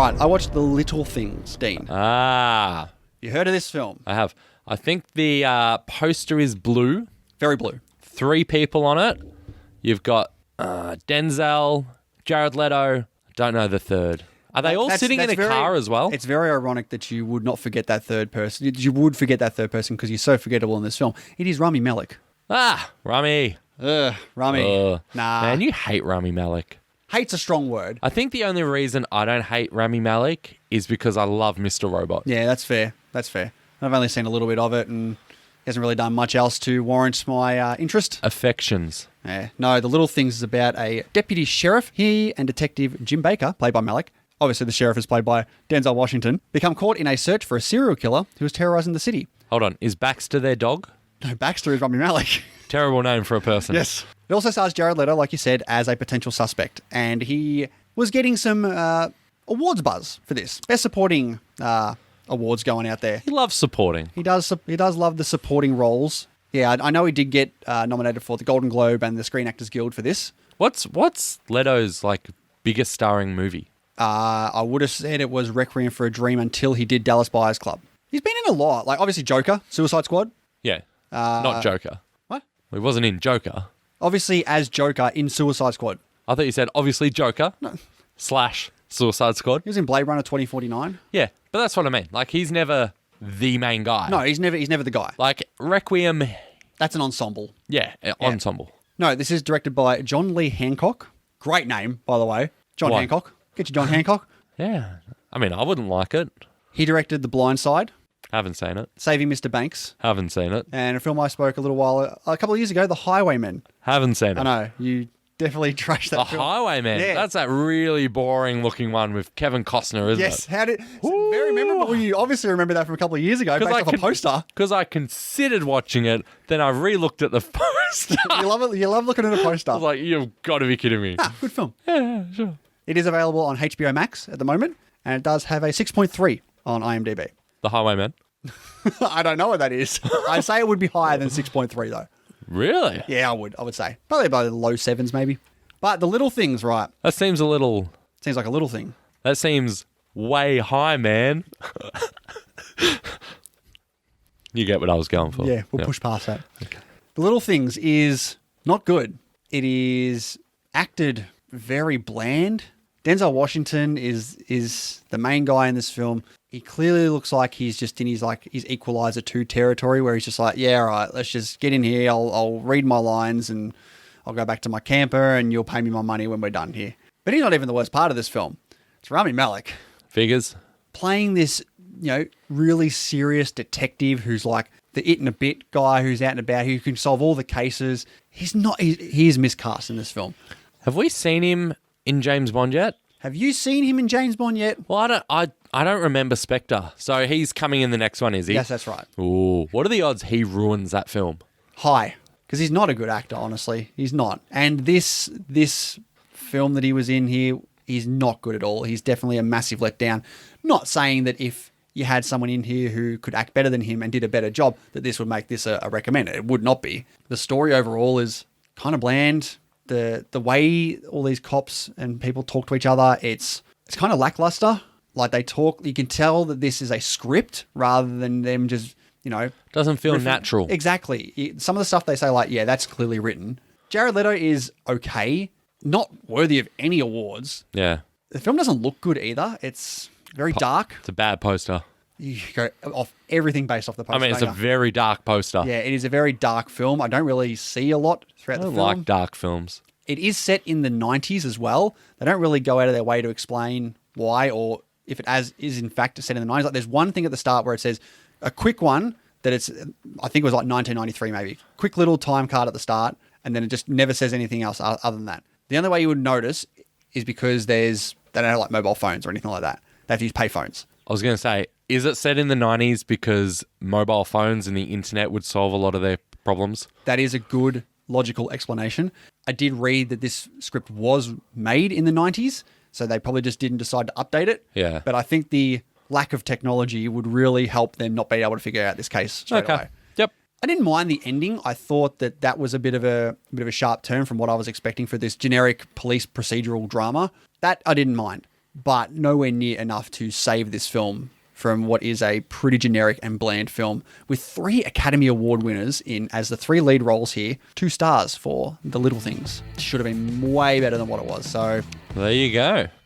Right, I watched The Little Things, Dean. Ah, You heard of this film? I have. I think the poster is blue. Very blue. 3 people on it. You've got Denzel, Jared Leto. Don't know the third. Are they all sitting in a car as well? It's very ironic that you would not forget that third person. You would forget that third person because he's so forgettable in this film. It is Rami Malek. Rami. Rami. Nah. Man, you hate Rami Malek. Hate's a strong word. I think the only reason I don't hate Rami Malek is because I love Mr. Robot. Yeah, that's fair. That's fair. I've only seen a little bit of it and he hasn't really done much else to warrant my interest. Affections. Yeah. No, The Little Things is about a deputy sheriff. He and Detective Jim Baker, played by Malek, obviously the sheriff is played by Denzel Washington, become caught in a search for a serial killer who is terrorizing the city. Hold on. Is Baxter their dog? No, Baxter is Rami Malek. Terrible name for a person. Yes. It also stars Jared Leto, like you said, as a potential suspect. And he was getting some awards buzz for this. Best supporting awards going out there. He loves supporting. He does love the supporting roles. Yeah, I know he did get nominated for the Golden Globe and the Screen Actors Guild for this. What's Leto's biggest starring movie? I would have said it was Requiem for a Dream until he did Dallas Buyers Club. He's been in a lot. Obviously Joker, Suicide Squad. Yeah. Not Joker. What? He wasn't in Joker. Obviously as Joker in Suicide Squad. I thought you said obviously Joker / Suicide Squad. He was in Blade Runner 2049. Yeah, but that's what I mean. He's never the main guy. No, he's never the guy. Requiem. That's an ensemble. Yeah, ensemble. No, this is directed by John Lee Hancock. Great name, by the way. John Hancock. Get you John Hancock. Yeah. I mean, I wouldn't like it. He directed The Blind Side. Haven't seen it. Saving Mr. Banks. Haven't seen it. And a film I spoke a couple of years ago, The Highwaymen. Haven't seen it. I know. You definitely trashed that film. The Highwaymen. Yeah. That's that really boring looking one with Kevin Costner, isn't it? Yes. Very memorable. You obviously remember that from a couple of years ago based off a poster. Because I considered watching it, then I re-looked at the poster. You love it. You love looking at a poster. I was like, you've got to be kidding me. Good film. Yeah, sure. It is available on HBO Max at the moment, and it does have a 6.3 on IMDb. The Highwaymen. I don't know what that is. I'd say it would be higher than 6.3 though. Really? Yeah, I would say. Probably by the low 7s maybe. But The Little Things, right? That seems a little... Seems like a little thing. That seems way high, man. You get what I was going for. Yeah, we'll push past that. Okay. The Little Things is not good. It is acted very bland. Denzel Washington is the main guy in this film. He clearly looks like he's just in his Equalizer 2 territory where he's just like, yeah, all right, let's just get in here. I'll read my lines and I'll go back to my camper and you'll pay me my money when we're done here. But he's not even the worst part of this film. It's Rami Malek. Figures. Playing this, really serious detective who's like the it and a bit guy who's out and about, who can solve all the cases. He is miscast in this film. Have we seen him in James Bond yet? Have you seen him in James Bond yet? Well, I don't remember Spectre. So he's coming in the next one, is he? Yes, that's right. Ooh, what are the odds he ruins that film? High. Because he's not a good actor, honestly. He's not. And this film that he was in here, he's not good at all. He's definitely a massive letdown. Not saying that if you had someone in here who could act better than him and did a better job, that this would make this a recommend. It would not be. The story overall is kind of bland. The way all these cops and people talk to each other, it's kind of lackluster. Like they talk, you can tell that this is a script rather than them just, Doesn't feel natural. Exactly. Some of the stuff they say, that's clearly written. Jared Leto is okay, not worthy of any awards. Yeah. The film doesn't look good either. It's very dark. It's a bad poster. You go off everything based off the poster. I mean, it's a very dark poster. Yeah, it is a very dark film. I don't really see a lot throughout the film. I like dark films. It is set in the 90s as well. They don't really go out of their way to explain why or if it is in fact set in the 90s. There's one thing at the start where it says, a quick one, that I think it was 1993 maybe. Quick little time card at the start, and then it just never says anything else other than that. The only way you would notice is because they don't have mobile phones or anything like that. They have to use pay phones. I was going to say, is it set in the 90s because mobile phones and the internet would solve a lot of their problems? That is a good logical explanation. I did read that this script was made in the 90s, so they probably just didn't decide to update it. Yeah. But I think the lack of technology would really help them not be able to figure out this case straight away. Yep. I didn't mind the ending. I thought that was a bit of a sharp turn from what I was expecting for this generic police procedural drama. That I didn't mind. but nowhere near enough to save this film from what is a pretty generic and bland film with 3 Academy Award winners in as the 3 lead roles here, 2 stars for The Little Things. Should have been way better than what it was. So there you go.